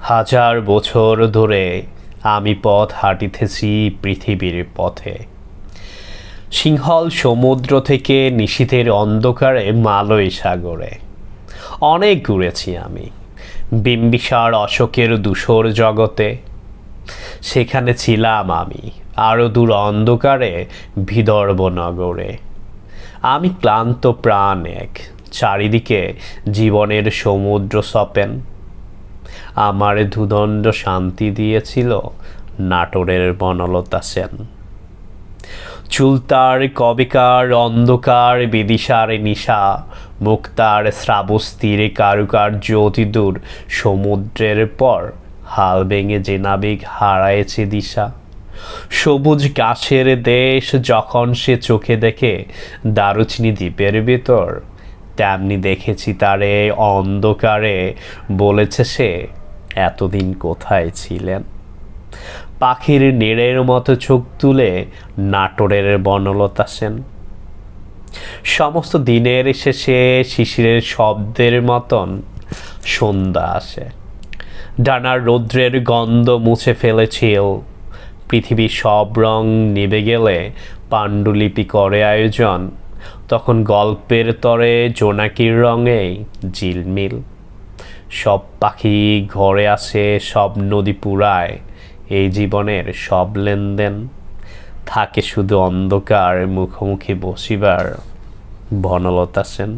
হাজার বছর ধরে আমি পথ হাঁটিতেছি পৃথিবীর পথে। সিংহল সমুদ্র থেকে নিশীথের অন্ধকারে মালয় সাগরে অনেক ঘুরেছি আমি। বিম্বিসার অশোকের ধূসর জগতে সেখানে ছিলাম আমি, আরও দূর অন্ধকারে বিদর্ভ নগরে। আমি ক্লান্ত প্রাণ এক, চারিদিকে জীবনের সমুদ্র সপেন। আমার ধুদণ্ড শান্তি দিয়েছিল নাটোরের বনলতা সেন। চুলতার কবেকার অন্ধকার বিদিশার নিশা, মুক্তার শ্রাবস্তির কারুকার্য অতিদূর সমুদ্রের পর হাল ভেঙে যে নাবিক হারায়েছে দিশা। সবুজ গাছের দেশ যখন সে চোখে দেখে দারুচিনি দ্বীপের ভেতর, তেমনি দেখেছি তারে অন্ধকারে, বলেছে সে এতদিন কোথায় ছিলেন। পাখির নীড়ের মতো চোখ তুলে নাটোরের বনলতা সেন। সমস্ত দিনের শেষে শিশিরের শব্দের মতন সন্ধ্যা আসে। ডানার রৌদ্রের গন্ধ মুছে ফেলেছিল। পৃথিবীর সব রং নিভে গেলে পাণ্ডুলিপি করে আয়োজন, তখন গল্পের তরে জোনাকির রঙেই ঝিলমিল। সব পাখি ঘরে আসে, সব নদী পুরায়, এই জীবনের সব লেনদেন। থাকে শুধু অন্ধকার মুখোমুখি বসিবার বনলতা সেন।